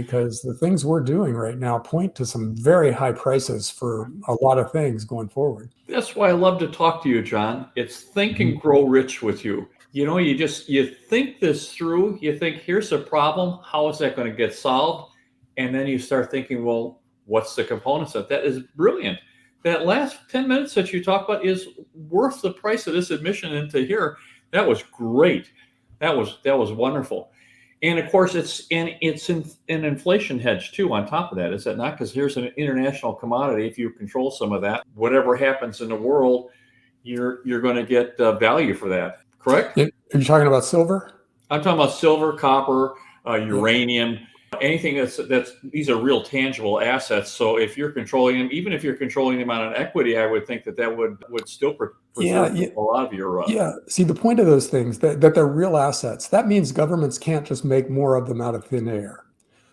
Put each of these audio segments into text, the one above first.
because the things we're doing right now point to some very high prices for a lot of things going forward. That's why I love to talk to you, John. It's think and grow rich with you. You think this through. You think, here's a problem. How is that going to get solved? And then you start thinking, well, what's the components of that? Is brilliant. That last 10 minutes that you talk about is worth the price of this admission into here. That was great. That was wonderful. And of course, it's an inflation hedge too on top of that, is that not? Because here's an international commodity. If you control some of that, whatever happens in the world, you're going to get value for that. Correct? Are you talking about silver? I'm talking about silver, copper, uranium, anything that's these are real tangible assets. So if you're controlling them, even if you're controlling them on an equity, I would think that would still preserve a lot of your. See, the point of those things that they're real assets. That means governments can't just make more of them out of thin air.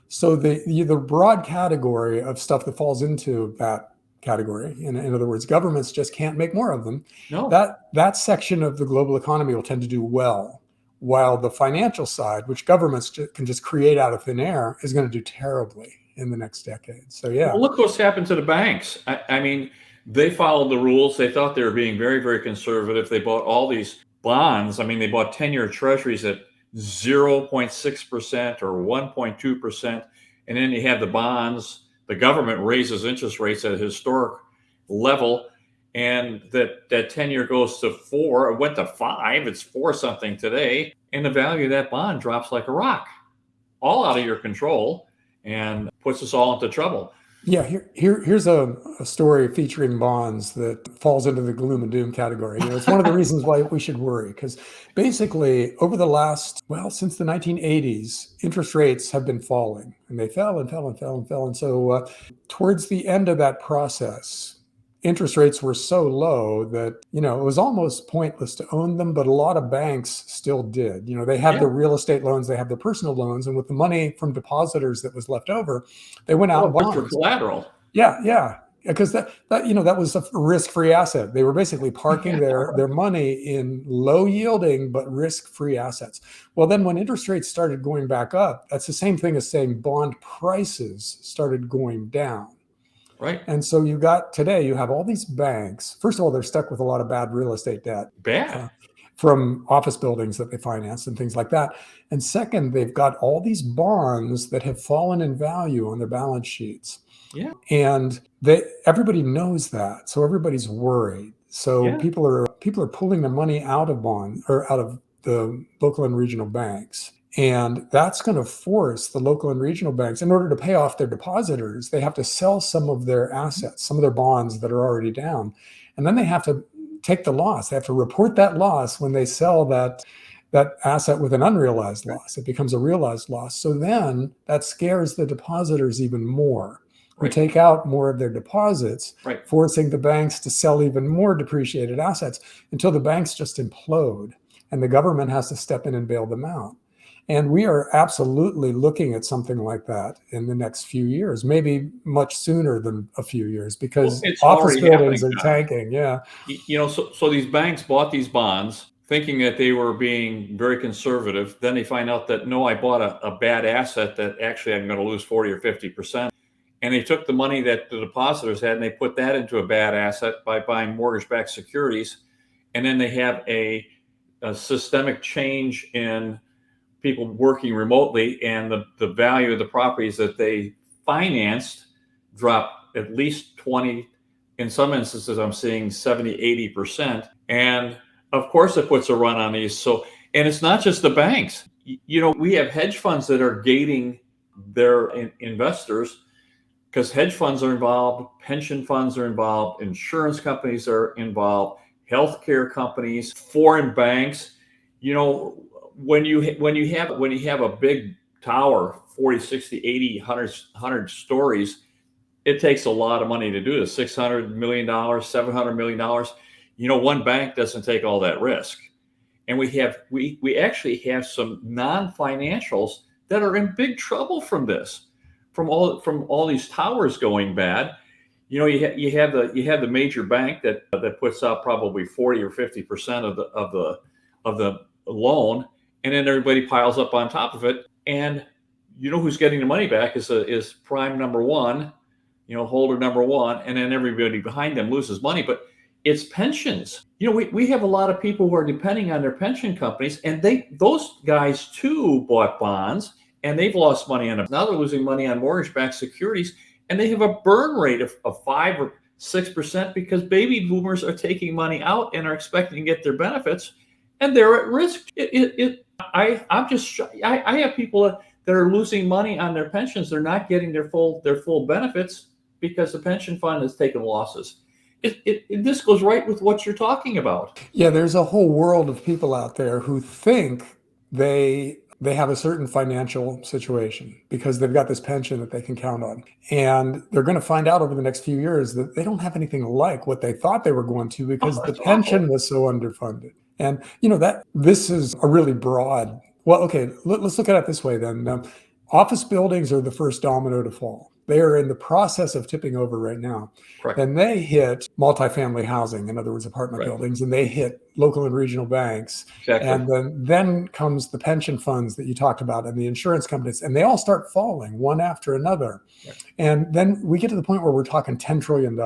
So the broad category of stuff that falls into that category, in other words, governments just can't make more of them. No. That section of the global economy will tend to do well. While the financial side, which governments can just create out of thin air, is going to do terribly in the next decade. So, Well, look what's happened to the banks. I mean, they followed the rules. They thought they were being very, very conservative. They bought all these bonds. I mean, they bought 10-year treasuries at 0.6% or 1.2%. And then you have the bonds. The government raises interest rates at a historic level. And that 10-year goes to 4, it went to 5, it's 4 something today. And the value of that bond drops like a rock, all out of your control, and puts us all into trouble. Yeah, here's a story featuring bonds that falls into the gloom and doom category. It's one of the reasons why we should worry, because basically over the last, since the 1980s, interest rates have been falling, and they fell and fell and fell and fell. And so towards the end of that process, interest rates were so low that, it was almost pointless to own them, but a lot of banks still did. They have their real estate loans, they have their personal loans, and with the money from depositors that was left over, they went out and bought for collateral. Yeah, because that was a risk-free asset. They were basically parking their money in low yielding but risk-free assets. Well, then when interest rates started going back up, that's the same thing as saying bond prices started going down. Right. And so you have all these banks. First of all, they're stuck with a lot of bad real estate debt. From office buildings that they finance and things like that. And second, they've got all these bonds that have fallen in value on their balance sheets. Yeah. And everybody knows that. So everybody's worried. So people are pulling their money out of bonds or out of the local and regional banks. And that's going to force the local and regional banks, in order to pay off their depositors, they have to sell some of their assets, some of their bonds that are already down. And then they have to take the loss. They have to report that loss when they sell that asset with an unrealized loss. It becomes a realized loss. So then that scares the depositors even more. We take out more of their deposits, forcing the banks to sell even more depreciated assets until the banks just implode and the government has to step in and bail them out. And we are absolutely looking at something like that in the next few years, maybe much sooner than a few years, because office buildings are tanking. Yeah. So these banks bought these bonds thinking that they were being very conservative. Then they find out that, no, I bought a bad asset that actually I'm going to lose 40 or 50%. And they took the money that the depositors had and they put that into a bad asset by buying mortgage-backed securities. And then they have a systemic change in people working remotely, and the value of the properties that they financed dropped at least 20, in some instances I'm seeing 70, 80%. And of course it puts a run on these. So, and it's not just the banks. We have hedge funds that are gating their investors, because hedge funds are involved, pension funds are involved, insurance companies are involved, healthcare companies, foreign banks. When you have a big tower, 40, 60, 80, 100 stories, it takes a lot of money to do this. $600 million, $700 million. One bank doesn't take all that risk. And we actually have some non-financials that are in big trouble from this, from all these towers going bad. You have the major bank that puts out probably 40 or 50% of the loan, and then everybody piles up on top of it. And you know who's getting the money back is prime number one, holder number one, and then everybody behind them loses money. But it's pensions. We have a lot of people who are depending on their pension companies, and those guys too bought bonds, and they've lost money on them. Now they're losing money on mortgage-backed securities, and they have a burn rate of 5 or 6% because baby boomers are taking money out and are expecting to get their benefits, and they're at risk. I have people that are losing money on their pensions. They're not getting their full benefits because the pension fund has taken losses. This goes right with what you're talking about. Yeah, there's a whole world of people out there who think they have a certain financial situation because they've got this pension that they can count on. And they're going to find out over the next few years that they don't have anything like what they thought they were going to because the pension was so underfunded. And this is a really broad, let's look at it this way then. Office buildings are the first domino to fall. They are in the process of tipping over right now. Correct. And they hit multifamily housing, in other words, apartment buildings, and they hit local and regional banks. Exactly. And then comes the pension funds that you talked about and the insurance companies, and they all start falling one after another. Right. And then we get to the point where we're talking $10 trillion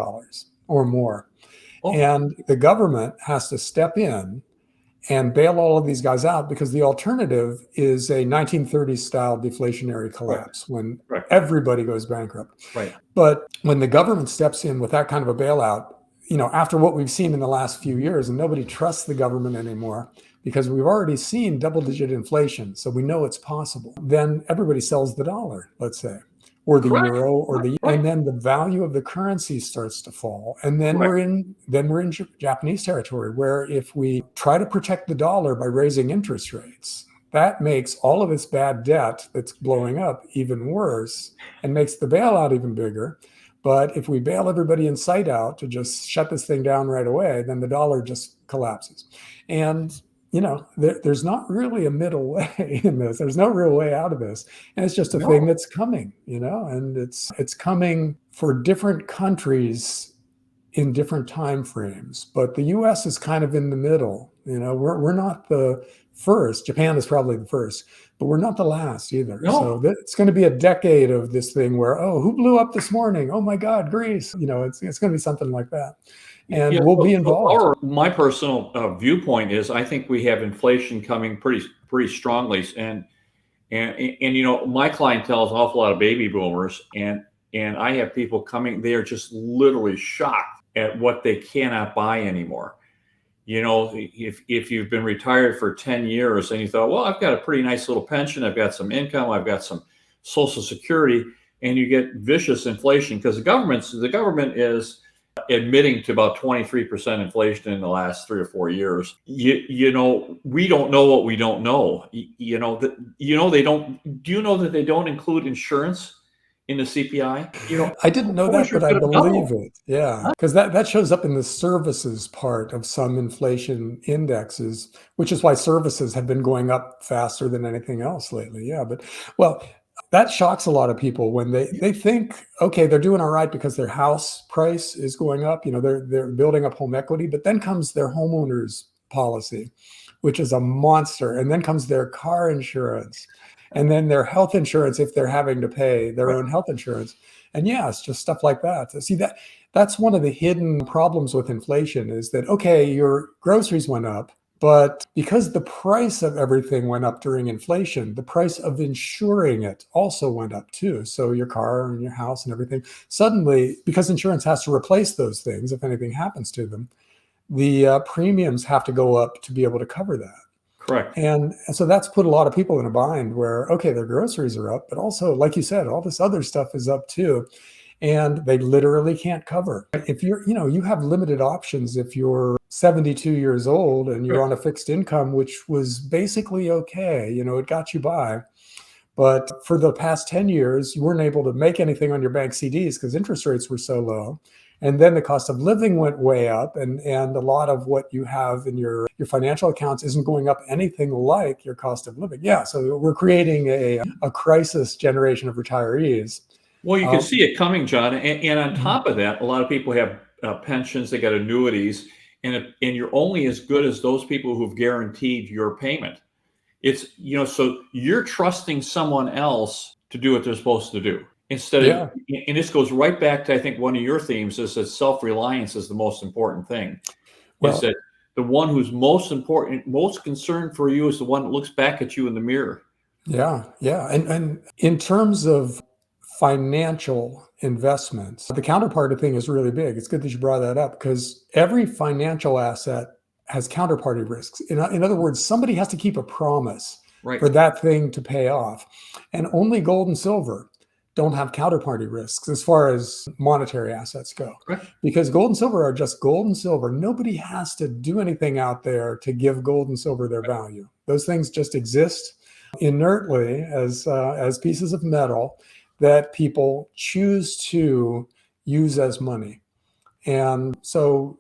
or more. And the government has to step in and bail all of these guys out because the alternative is a 1930s style deflationary collapse when everybody goes bankrupt. Right. But when the government steps in with that kind of a bailout, after what we've seen in the last few years, and nobody trusts the government anymore because we've already seen double-digit inflation, so we know it's possible. Then everybody sells the dollar, let's say, or the euro, or and then the value of the currency starts to fall. And then we're in Japanese territory, where if we try to protect the dollar by raising interest rates, that makes all of this bad debt that's blowing up even worse and makes the bailout even bigger. But if we bail everybody in sight out to just shut this thing down right away, then the dollar just collapses. And there's not really a middle way in this. There's no real way out of this. And it's just a thing that's coming, and it's coming for different countries in different time frames. But the US is kind of in the middle. We're not the first. Japan is probably the first, but we're not the last either. No. So it's going to be a decade of this thing where, who blew up this morning? Oh my God, Greece. It's going to be something like that. And we'll be involved. My personal viewpoint is I think we have inflation coming pretty strongly, and my clientele is an awful lot of baby boomers, and I have people coming. They are just literally shocked at what they cannot buy anymore. If you've been retired for 10 years and you thought, well, I've got a pretty nice little pension, I've got some income, I've got some Social Security, and you get vicious inflation because the government is admitting to about 23% inflation in the last 3 or 4 years. We don't know what we don't know. They don't. Do you know that they don't include insurance in the CPI? I didn't know that, but I believe it. Yeah, because that shows up in the services part of some inflation indexes, which is why services have been going up faster than anything else lately. Yeah, but that shocks a lot of people when they think, okay, they're doing all right because their house price is going up. They're building up home equity, but then comes their homeowner's policy, which is a monster. And then comes their car insurance and then their health insurance if they're having to pay their own health insurance. And it's just stuff like that. See, that's one of the hidden problems with inflation is that, okay, your groceries went up, but because the price of everything went up during inflation, the price of insuring it also went up too. So your car and your house and everything, suddenly, because insurance has to replace those things if anything happens to them, the premiums have to go up to be able to cover that. Correct. And so that's put a lot of people in a bind where, okay, their groceries are up, but also, like you said, all this other stuff is up too. And they literally can't cover. If you have limited options if you're 72 years old and you're on a fixed income, which was basically okay, it got you by. But for the past 10 years, you weren't able to make anything on your bank CDs because interest rates were so low. And then the cost of living went way up, and a lot of what you have in your financial accounts isn't going up anything like your cost of living. Yeah, so we're creating a crisis generation of retirees. Well, you can see it coming, John. And on top of that, a lot of people have pensions, they got annuities, and you're only as good as those people who've guaranteed your payment. It's, so you're trusting someone else to do what they're supposed to do. Instead of, and this goes right back to, I think, one of your themes is that self-reliance is the most important thing. Is that the one who's most important, most concerned for you is the one that looks back at you in the mirror. Yeah. And in terms of financial investments, the counterparty thing is really big. It's good that you brought that up, because every financial asset has counterparty risks. In other words, somebody has to keep a promise for that thing to pay off. And only gold and silver don't have counterparty risks as far as monetary assets go. Because gold and silver are just gold and silver. Nobody has to do anything out there to give gold and silver their value. Those things just exist inertly as pieces of metal that people choose to use as money. And so,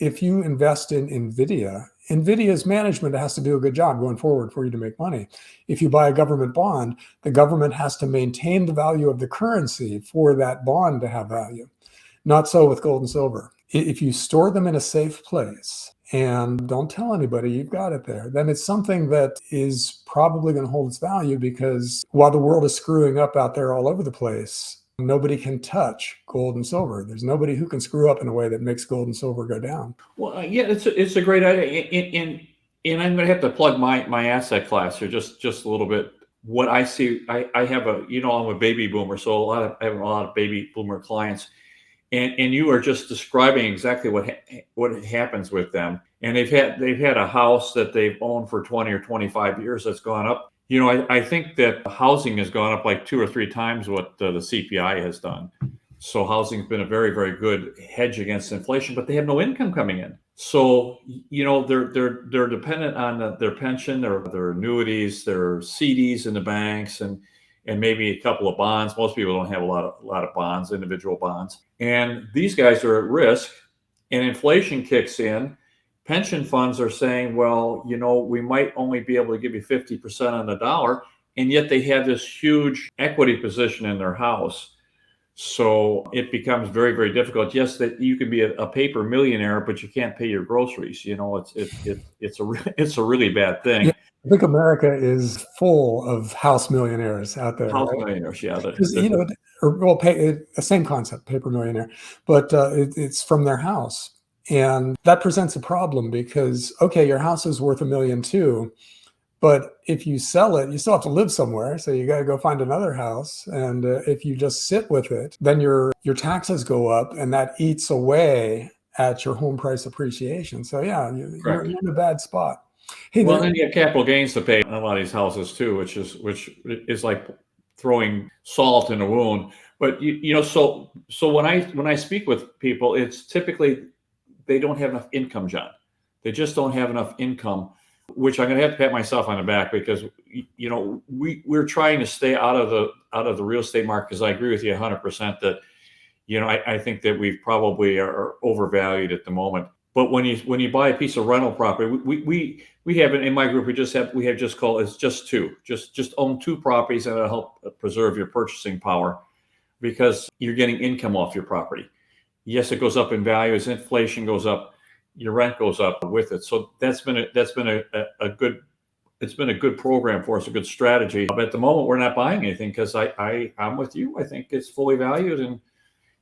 if you invest in NVIDIA's management has to do a good job going forward for you to make money. If you buy a government bond, the government has to maintain the value of the currency for that bond to have value. Not so with gold and silver. If you store them in a safe place and don't tell anybody you've got it there, then it's something that is probably going to hold its value, because while the world is screwing up out there all over the place, nobody can touch gold and silver. There's nobody who can screw up in a way that makes gold and silver go down. Well, yeah, it's a great idea. And I'm going to have to plug my asset class here just a little bit. What I see, I have I'm a baby boomer, so I have a lot of baby boomer clients. And you are just describing exactly what happens with them. And they've had a house that they've owned for 20 or 25 years that's gone up. I think that housing has gone up like 2 or 3 times what the CPI has done. So housing's been a very, very good hedge against inflation, but they have no income coming in. So, they're dependent on their pension, their annuities, their CDs in the banks, and maybe a couple of bonds. Most people don't have a lot of bonds, individual bonds. And these guys are at risk, and inflation kicks in. Pension funds are saying, well, we might only be able to give you 50% on the dollar, and yet they have this huge equity position in their house. So it becomes very, very difficult. Yes, that you can be a paper millionaire, but you can't pay your groceries. It's a really bad thing. Yeah, I think America is full of house millionaires out there. House millionaires, yeah. The same concept, paper millionaire, but it's from their house. And that presents a problem because, okay, your house is worth $1 million too, but if you sell it, you still have to live somewhere. So you got to go find another house. And if you just sit with it, then your taxes go up, and that eats away at your home price appreciation. So yeah, you're in a bad spot. Hey, well, then you have capital gains to pay on a lot of these houses too, which is like throwing salt in a wound. But so when I speak with people, it's typically they don't have enough income, John. They just don't have enough income, which I'm going to have to pat myself on the back, because we're trying to stay out of the real estate market, because I agree with you 100% that I think that we probably are overvalued at the moment. But when you buy a piece of rental property, we have in my group, we have just called it's just two. Just own 2 properties, and it'll help preserve your purchasing power, because you're getting income off your property. Yes, it goes up in value as inflation goes up. Your rent goes up with it. So that's been a good program for us, a good strategy. But at the moment, we're not buying anything because I'm with you. I think it's fully valued, and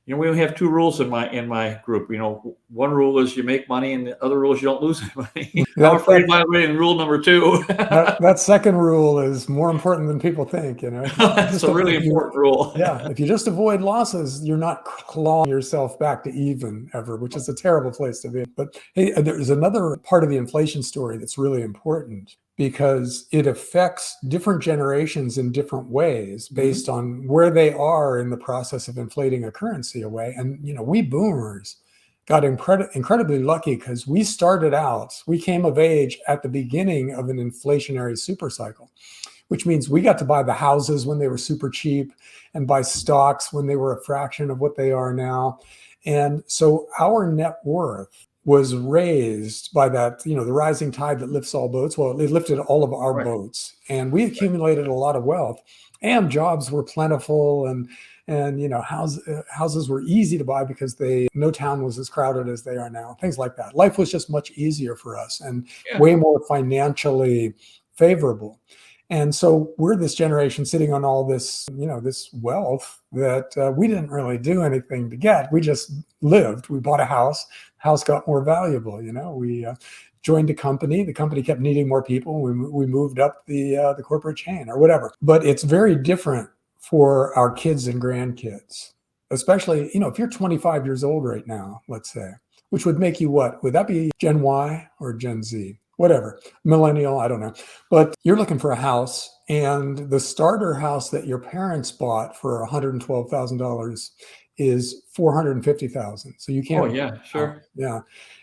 we only have 2 rules in my group. One rule is you make money, and the other rule is you don't lose any money. I'm afraid, by the way, in rule number 2. that second rule is more important than people think. That's a really important rule. Yeah, if you just avoid losses, you're not clawing yourself back to even ever, which is a terrible place to be. But hey, there's another part of the inflation story that's really important, because it affects different generations in different ways based on where they are in the process of inflating a currency away. And, we boomers got incredibly lucky, because we came of age at the beginning of an inflationary super cycle, which means we got to buy the houses when they were super cheap and buy stocks when they were a fraction of what they are now. And so our net worth was raised by that, the rising tide that lifts all boats. Well, it lifted all of our boats, and we accumulated a lot of wealth, and jobs were plentiful, and houses were easy to buy because no town was as crowded as they are now. Things like that. Life was just much easier for us and way more financially favorable. And so we're this generation sitting on all this, this wealth that we didn't really do anything to get. We just lived. We bought a house got more valuable. We joined a company. The company kept needing more people. We moved up the corporate chain or whatever. But it's very different for our kids and grandkids, especially, if you're 25 years old right now, let's say, which would make you what? Would that be Gen Y or Gen Z? Whatever, millennial, I don't know. But you're looking for a house, and the starter house that your parents bought for $112,000 is $450,000. So you can't. Oh yeah, sure. Yeah.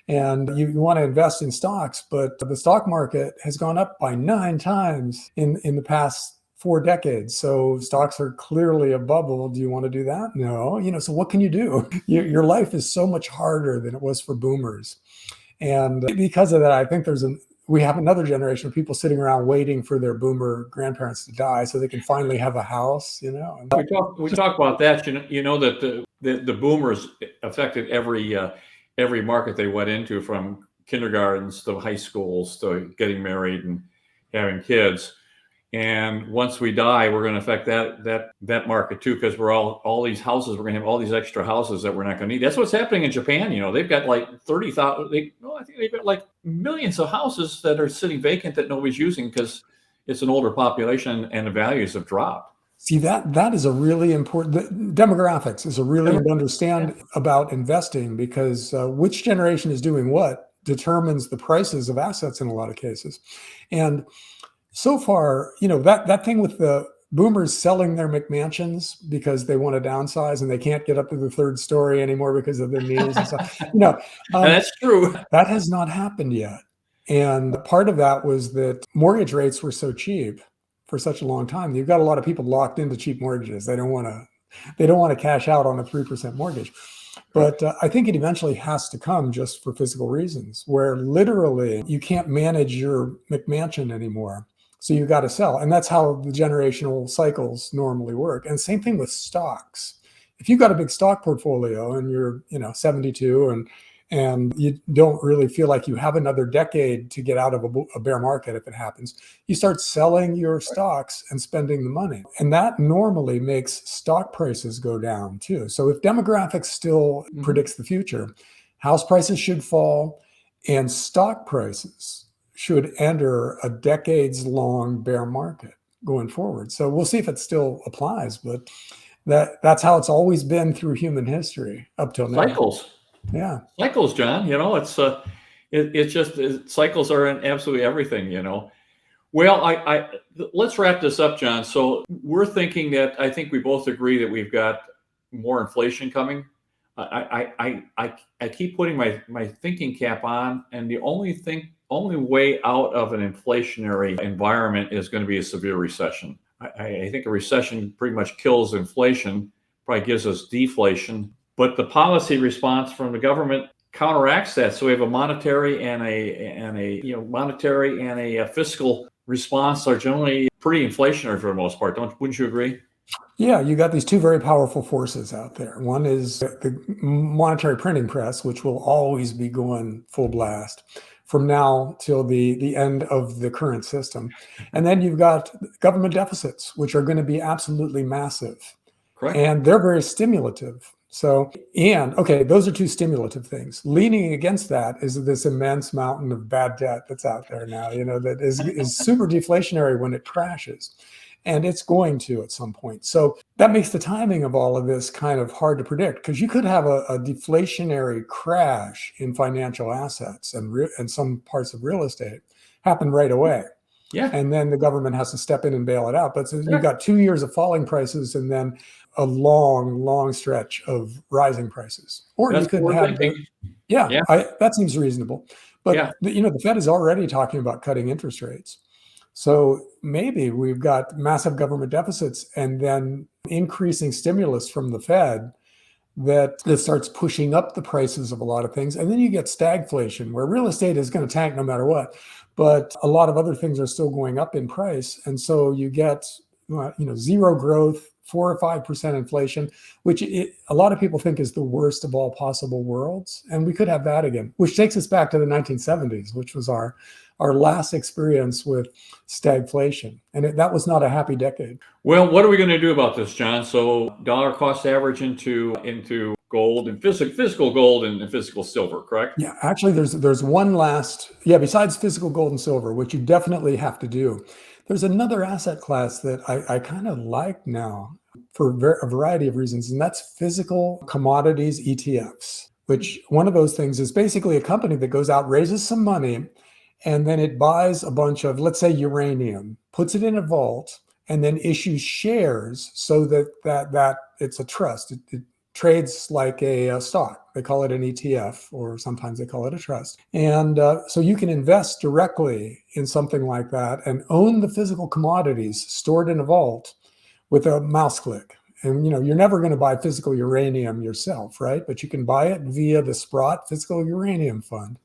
And you want to invest in stocks, but the stock market has gone up by 9 times in the past 4 decades. So stocks are clearly a bubble. Do you want to do that? No. So what can you do? Your life is so much harder than it was for boomers. And because of that, I think we have another generation of people sitting around waiting for their boomer grandparents to die so they can finally have a house, We talk about that. That the boomers affected every market they went into, from kindergartens to high schools to getting married and having kids. And once we die, we're going to affect that market too, because we're all these houses. We're going to have all these extra houses that we're not going to need. That's what's happening in Japan. They've got like 30,000. I think they've got like millions of houses that are sitting vacant that nobody's using because it's an older population and the values have dropped. See, that is a really important. Demographics is a really important to understand about investing, because which generation is doing what determines the prices of assets in a lot of cases. And so far, that thing with the boomers selling their McMansions because they want to downsize and they can't get up to the 3rd story anymore because of their knees and stuff. That's true. That has not happened yet. And part of that was that mortgage rates were so cheap for such a long time. You've got a lot of people locked into cheap mortgages. They don't want to cash out on a 3% mortgage. But I think it eventually has to come just for physical reasons, where literally you can't manage your McMansion anymore. So you got to sell. And that's how the generational cycles normally work. And same thing with stocks. If you've got a big stock portfolio and you're, 72 and you don't really feel like you have another decade to get out of a bear market if it happens, you start selling your stocks and spending the money. And that normally makes stock prices go down too. So if demographics still predicts the future, house prices should fall and stock prices should enter a decades-long bear market going forward. So we'll see if it still applies, but that's how it's always been through human history up till now. Cycles. Yeah. Cycles, John. It's just cycles are in absolutely everything. Well, let's wrap this up, John. So we're thinking that I think we both agree that we've got more inflation coming. I keep putting my thinking cap on, and the only way out of an inflationary environment is going to be a severe recession. I think a recession pretty much kills inflation, probably gives us deflation, but the policy response from the government counteracts that. So we have a monetary and a fiscal response are generally pretty inflationary for the most part. Wouldn't you agree? Yeah, you got these 2 very powerful forces out there. One is the monetary printing press, which will always be going full blast from now till the end of the current system. And then you've got government deficits, which are going to be absolutely massive. Correct. And they're very stimulative. So, those are 2 stimulative things. Leaning against that is this immense mountain of bad debt that's out there now, that is super deflationary when it crashes. And it's going to at some point. So that makes the timing of all of this kind of hard to predict, because you could have a deflationary crash in financial assets and some parts of real estate happen right away. Yeah. And then the government has to step in and bail it out. But so you've got 2 years of falling prices and then a long, long stretch of rising prices. Or you could have, that seems reasonable. But the Fed is already talking about cutting interest rates. So maybe we've got massive government deficits and then increasing stimulus from the Fed that starts pushing up the prices of a lot of things. And then you get stagflation, where real estate is going to tank no matter what, but a lot of other things are still going up in price. And so you get, zero growth, 4 or 5% inflation, which a lot of people think is the worst of all possible worlds. And we could have that again, which takes us back to the 1970s, which was our our last experience with stagflation. And that was not a happy decade. Well, what are we going to do about this, John? So dollar cost average into gold and physical gold and physical silver, correct? Yeah, actually, there's one last, besides physical gold and silver, which you definitely have to do. There's another asset class that I kind of like now for a variety of reasons, and that's physical commodities ETFs, which one of those things is basically a company that goes out, raises some money, and then it buys a bunch of, let's say, uranium, puts it in a vault, and then issues shares so that it's a trust. It trades like a stock. They call it an ETF, or sometimes they call it a trust. And so you can invest directly in something like that and own the physical commodities stored in a vault with a mouse click. And you're never going to buy physical uranium yourself, right? But you can buy it via the Sprott Physical Uranium Fund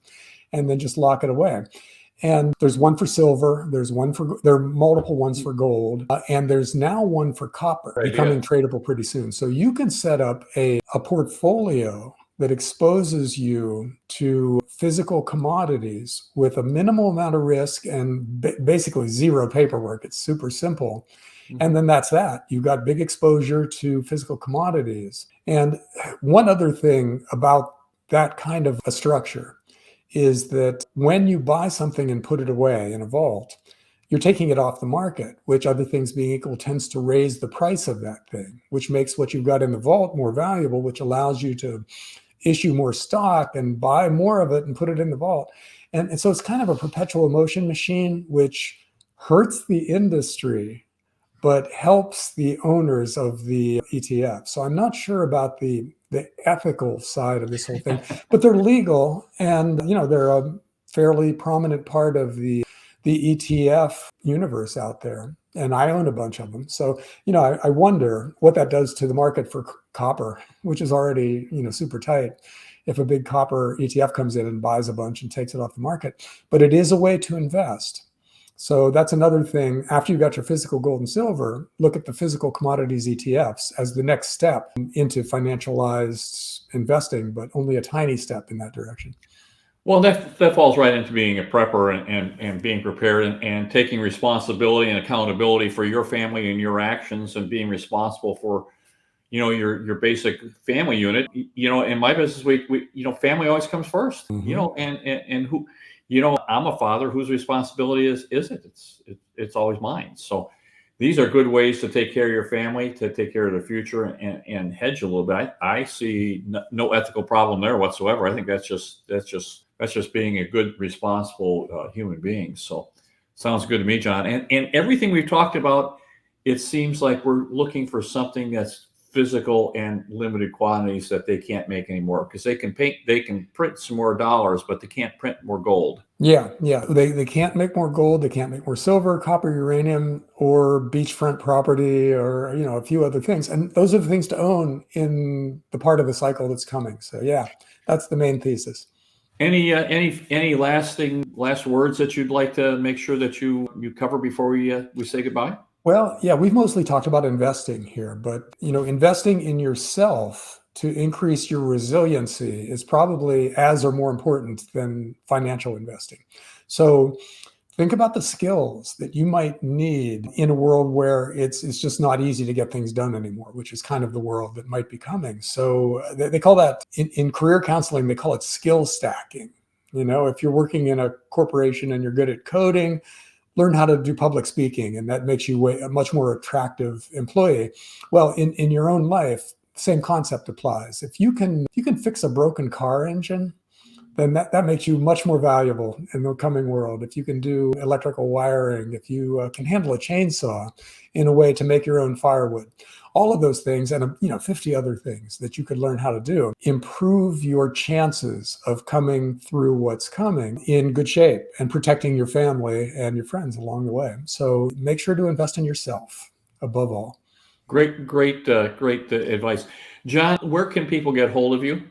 and then just lock it away. And there's one for silver, there are multiple ones for gold, and there's now one for copper becoming tradable pretty soon. So you can set up a portfolio that exposes you to physical commodities with a minimal amount of risk and basically zero paperwork. It's super simple. And then that's that. You've got big exposure to physical commodities. And one other thing about that kind of a structure is that when you buy something and put it away in a vault, you're taking it off the market, which, other things being equal, tends to raise the price of that thing, which makes what you've got in the vault more valuable, which allows you to issue more stock and buy more of it and put it in the vault. And so it's kind of a perpetual motion machine, which hurts the industry, but helps the owners of the ETF. So I'm not sure about the ethical side of this whole thing, but they're legal, and they're a fairly prominent part of the ETF universe out there, and I own a bunch of them. So I wonder what that does to the market for copper, which is already super tight, if a big copper ETF comes in and buys a bunch and takes it off the market. But it is a way to invest. So that's another thing. After you got your physical gold and silver, look at the physical commodities ETFs as the next step into financialized investing, but only a tiny step in that direction. Well, that falls right into being a prepper and being prepared and taking responsibility and accountability for your family and your actions, and being responsible for your basic family unit. In my business, we family always comes first. And who. I'm a father whose responsibility is it? It's always mine. So these are good ways to take care of your family, to take care of the future, and hedge a little bit. I see no ethical problem there whatsoever. I think that's just being a good, responsible human being. So sounds good to me, John. And everything we've talked about, it seems like we're looking for something that's physical and limited quantities that they can't make anymore, because they can print some more dollars, but they can't print more gold. Yeah. They can't make more gold. They can't make more silver, copper, uranium, or beachfront property, or a few other things. And those are the things to own in the part of the cycle that's coming. So yeah, that's the main thesis. Any last words that you'd like to make sure that you cover before we say goodbye? Well, yeah, we've mostly talked about investing here, but investing in yourself to increase your resiliency is probably as or more important than financial investing. So think about the skills that you might need in a world where it's just not easy to get things done anymore, which is kind of the world that might be coming. So they call that, in career counseling, they call it skill stacking. If you're working in a corporation and you're good at coding, learn how to do public speaking, and that makes you a much more attractive employee. Well, in your own life, same concept applies. If you can fix a broken car engine, then that makes you much more valuable in the coming world. If you can do electrical wiring, if you can handle a chainsaw in a way to make your own firewood, all of those things, and 50 other things that you could learn how to do, improve your chances of coming through what's coming in good shape and protecting your family and your friends along the way. So make sure to invest in yourself above all. Great advice. John, where can people get hold of you?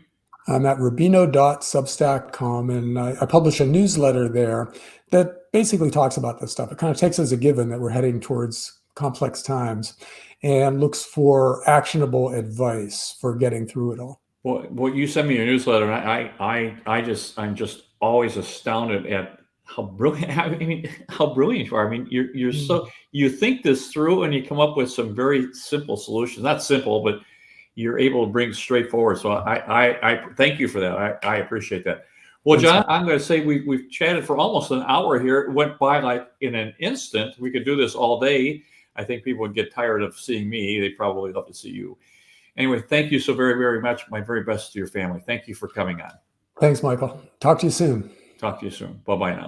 I'm at rubino.substack.com, and I publish a newsletter there that basically talks about this stuff. It kind of takes as a given that we're heading towards complex times and looks for actionable advice for getting through it all. Well, you send me your newsletter, and I'm just always astounded at how brilliant! I mean, how brilliant you are! I mean, you're Mm. so you think this through and you come up with some very simple solutions. Not simple, but you're able to bring straightforward. So I thank you for that. I appreciate that. Well, Thanks, John, Mike. I'm going to say we've chatted for almost an hour here. It went by like in an instant. We could do this all day. I think people would get tired of seeing me. They probably love to see you. Anyway, thank you so very, very much. My very best to your family. Thank you for coming on. Thanks, Michael. Talk to you soon. Talk to you soon. Bye-bye now.